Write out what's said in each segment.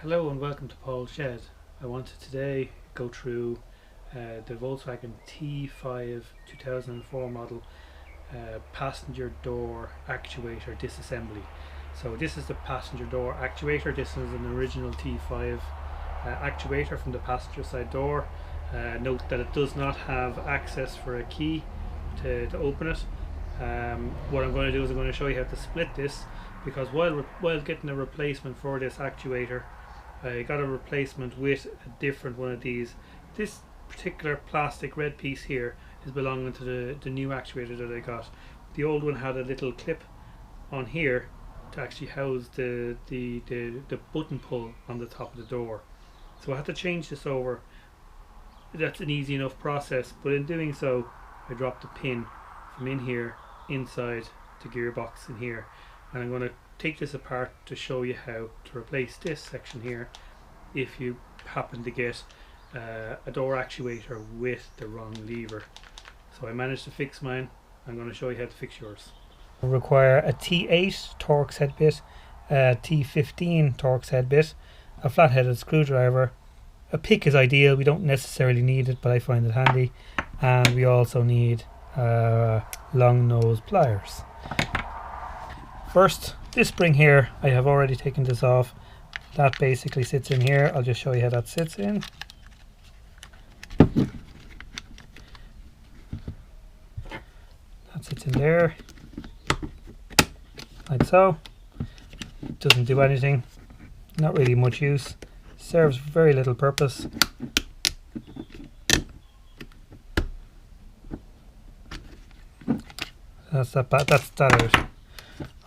Hello and welcome to Paul's Shed. I want to today go through the Volkswagen T5 2004 model passenger door actuator disassembly. So this is the passenger door actuator. This is an original T5 actuator from the passenger side door. Note that it does not have access for a key to open it. What I'm going to do is I'm going to show you how to split this, because while getting a replacement for this actuator, I got a replacement with a different one of these. This particular plastic red piece here is belonging to the new actuator that I got. The old one had a little clip on here to actually house the button pull on the top of the door. So I had to change this over. That's an easy enough process, but in doing so I dropped a pin from in here inside the gearbox in here, and I'm going to take this apart to show you how to replace this section here if you happen to get a door actuator with the wrong lever. So I managed to fix mine. I'm going to show you how to fix yours. You require a T8 Torx head bit, a T15 Torx head bit, a flat-headed screwdriver. A pick is ideal, we don't necessarily need it, but I find it handy. And we also need long nose pliers. First, this spring here, I have already taken this off. That basically sits in here. I'll just show you how that sits in. That sits in there, like so. Doesn't do anything, not really much use, serves very little purpose. That's that out.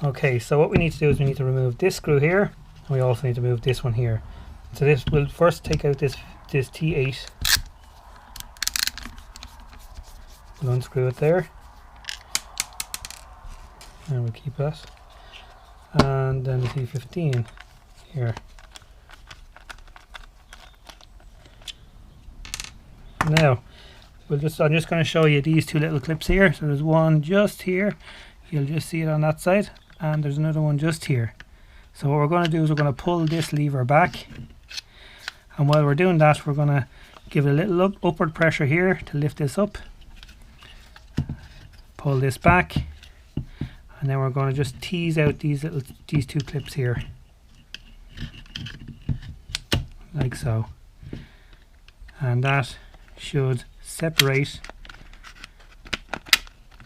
Okay, so what we need to do is we need to remove this screw here, and we also need to move this one here. So this will first take out this T8. We'll unscrew it there, and we'll keep that. And then the T15 here. Now, I'm just going to show you these two little clips here. So there's one just here. You'll just see it on that side. And there's another one just here. So what we're going to do is we're going to pull this lever back, and while we're doing that, we're going to give it a little upward pressure here to lift this up, pull this back, and then we're going to just tease out these two clips here, like so, and that should separate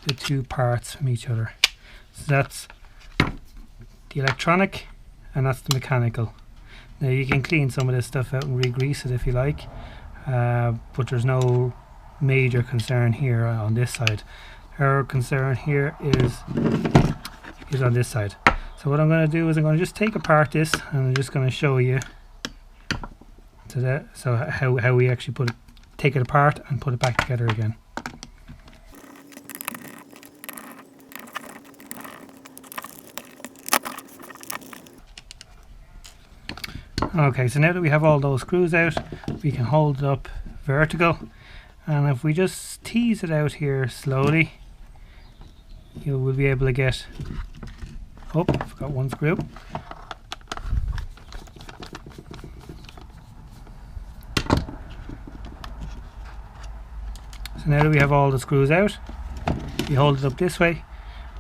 the two parts from each other. So that's the electronic and that's the mechanical. Now you can clean some of this stuff out and re-grease it if you like, but there's no major concern here on this side. Our concern here is on this side. So what I'm going to do is I'm going to just take apart this, and I'm just going to show you how we actually take it apart and put it back together again. Okay, so now that we have all those screws out, we can hold it up vertical, and if we just tease it out here slowly, you will be able to get, oh, I forgot one screw. So now that we have all the screws out, we hold it up this way,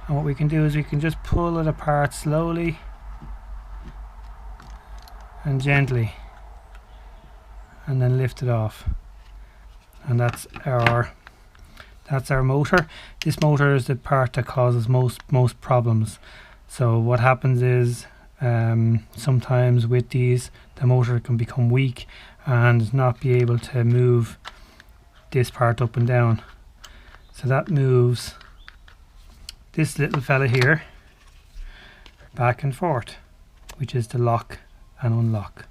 and what we can do is we can just pull it apart slowly and gently, and then lift it off, and that's our motor. This motor is the part that causes most problems. So what happens is sometimes with these, the motor can become weak and not be able to move this part up and down. So that moves this little fella here back and forth, which is the lock and unlock.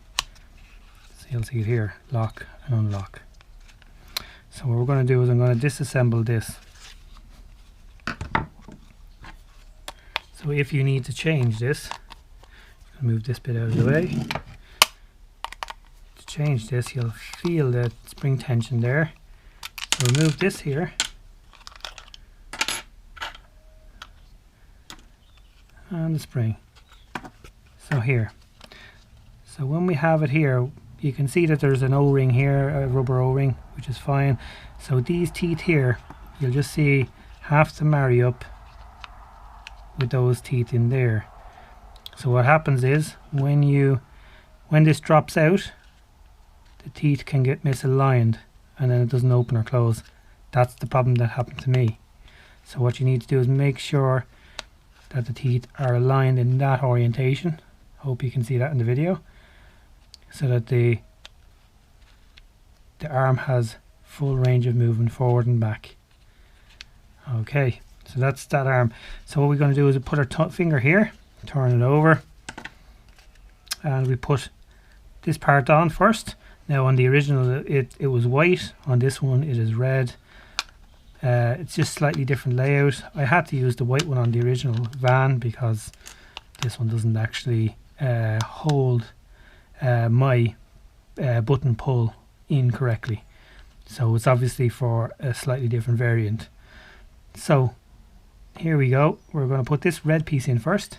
So you'll see it here, lock and unlock. So what we're going to do is I'm going to disassemble this. So if you need to change this, move this bit out of the way. To change this, you'll feel the spring tension there. So remove this here, and the spring. So here. So when we have it here, you can see that there's an O-ring here, a rubber O-ring, which is fine. So these teeth here, you'll just see have to marry up with those teeth in there. So what happens is when this drops out, the teeth can get misaligned and then it doesn't open or close. That's the problem that happened to me. So what you need to do is make sure that the teeth are aligned in that orientation. Hope you can see that in the video, so that the arm has full range of movement forward and back. Okay, so that's that arm. So what we're going to do is we put our finger here, turn it over, and we put this part on first. Now on the original it was white, on this one it is red. It's just slightly different layout. I had to use the white one on the original van because this one doesn't actually hold my button pull in correctly. So it's obviously for a slightly different variant. So here we go. We're going to put this red piece in first.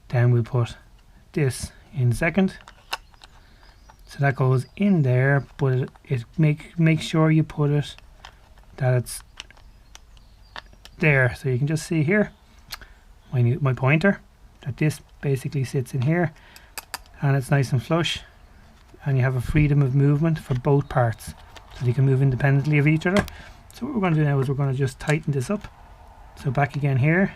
Then we'll put this in second. So that goes in there, but make sure you put it that it's there. So you can just see here my pointer, that this basically sits in here and it's nice and flush, and you have a freedom of movement for both parts, so you can move independently of each other. So what we're going to do now is we're going to just tighten this up. So back again here,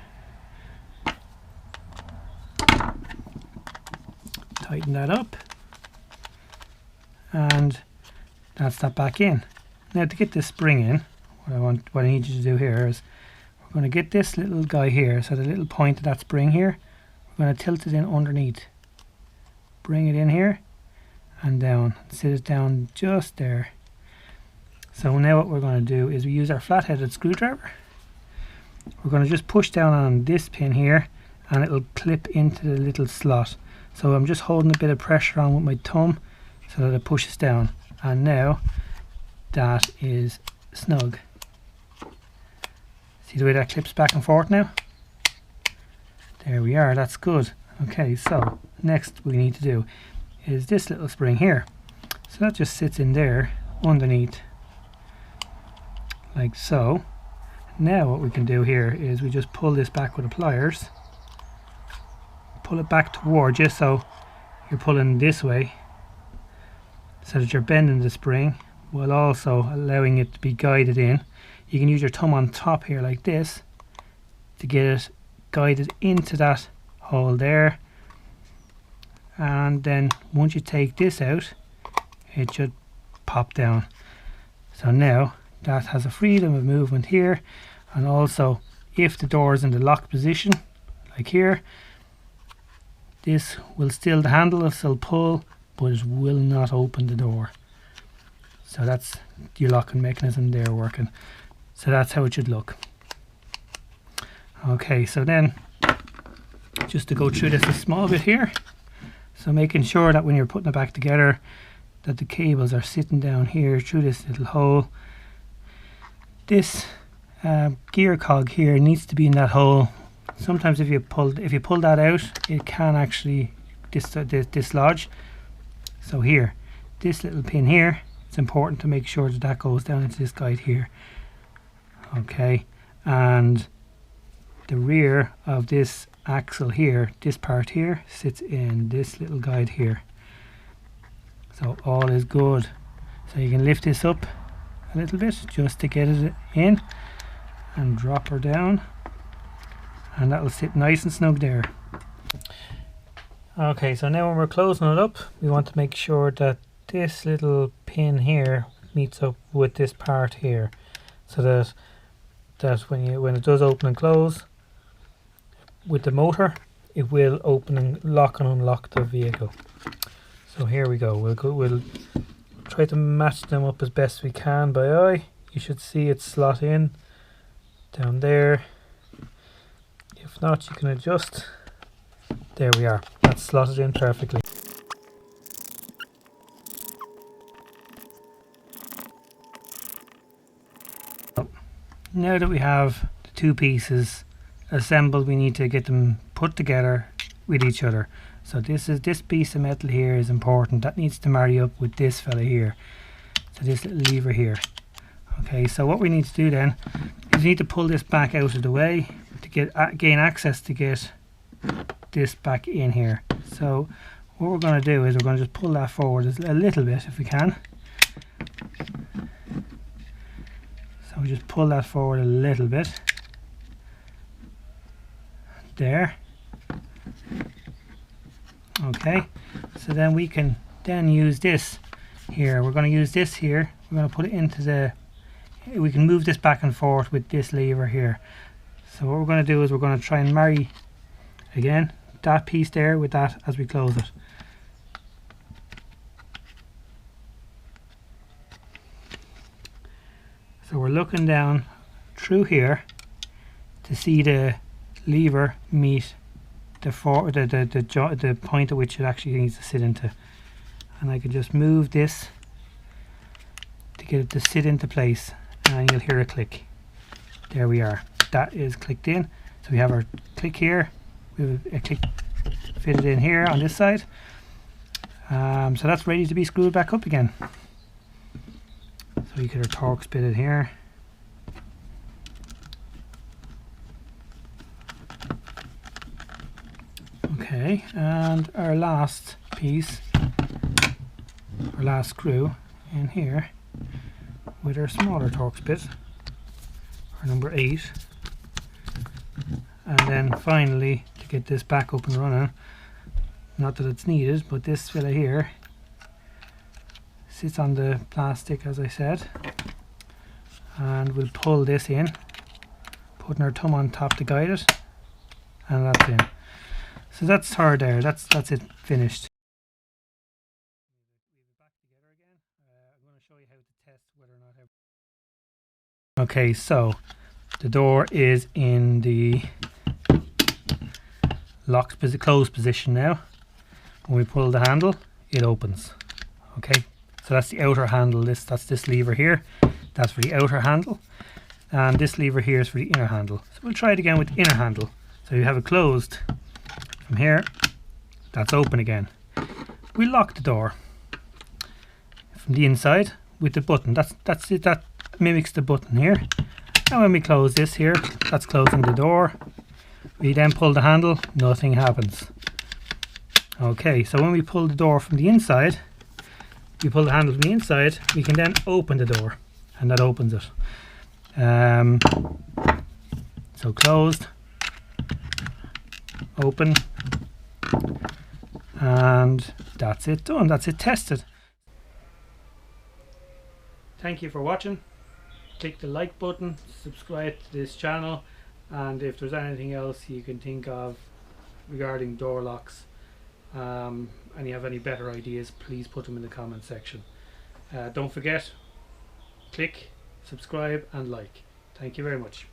tighten that up, and that's that back in. Now to get this spring in, what I need you to do here is we're going to get this little guy here, so the little point of that spring here, we're going to tilt it in underneath, bring it in here and down, sit it down just there. So now what we're going to do is we use our flat-headed screwdriver. We're going to just push down on this pin here and it'll clip into the little slot. So I'm just holding a bit of pressure on with my thumb so that it pushes down, and now that is snug. See the way that clips back and forth now? There we are, that's good. Okay, so next we need to do is this little spring here. So that just sits in there underneath, like so. Now what we can do here is we just pull this back with the pliers, pull it back towards you, so you're pulling this way so that you're bending the spring while also allowing it to be guided in. You can use your thumb on top here like this to get it guided into that hole there, and then once you take this out it should pop down. So now that has a freedom of movement here, and also if the door is in the locked position like here, this will still, the handle will still pull, but it will not open the door. So that's your locking mechanism there working. So that's how it should look. Okay, so then just to go through this a small bit here, so making sure that when you're putting it back together that the cables are sitting down here through this little hole. This gear cog here needs to be in that hole. Sometimes if you pull that out, it can actually dislodge. So here, this little pin here, it's important to make sure that that goes down into this guide here. Okay, and the rear of this axle here, this part here, sits in this little guide here. So all is good. So you can lift this up a little bit just to get it in and drop her down, and that will sit nice and snug there. Okay, so now when we're closing it up, we want to make sure that this little pin here meets up with this part here, so that when it does open and close with the motor, it will open and lock and unlock the vehicle. So here we go. We'll try to match them up as best we can by eye. You should see it slot in down there. If not, you can adjust. There we are. That's slotted in perfectly. Now that we have the two pieces assembled, we need to get them put together with each other. So this piece of metal here is important. That needs to marry up with this fella here. So this little lever here. Okay, so what we need to do then is we need to pull this back out of the way to gain access to get this back in here. So what we're going to do is we're going to just pull that forward a little bit if we can. So we just pull that forward a little bit. There. Okay, so then we can then use this here. We're going to use this here. We're going to put it into the, we can move this back and forth with this lever here. So what we're going to do is we're going to try and marry again that piece there with that as we close it. So we're looking down through here to see the lever meet the point at which it actually needs to sit into, and I can just move this to get it to sit into place, and you'll hear a click. There we are, that is clicked in. So we have our click here, we have a click fitted in here on this side, so that's ready to be screwed back up again. So you get our Torx bit in here. Okay, and our last piece, our last screw in here with our smaller Torx bit, our number 8, and then finally to get this back up and running, not that it's needed, but this fella here sits on the plastic as I said, and we'll pull this in, putting our thumb on top to guide it, and that's in. So that's her there, that's it finished. I'm going to show you how to test whether or not. Okay, so the door is in the locked closed position now. When we pull the handle, it opens. Okay, so that's the outer handle. That's this lever here. That's for the outer handle, and this lever here is for the inner handle. So we'll try it again with the inner handle. So you have it closed from here. That's open again. We lock the door from the inside with the button. That's it. That mimics the button here. And when we close this here, that's closing the door. We then pull the handle, nothing happens. Okay, so when we pull the door from the inside, we pull the handle from the inside, we can then open the door, and that opens it. So closed, open, and that's it done. That's it tested. Thank you for watching. Click the like button, subscribe to this channel, and if there's anything else you can think of regarding door locks, and you have any better ideas, please put them in the comment section. Don't forget, click, subscribe and like. Thank you very much.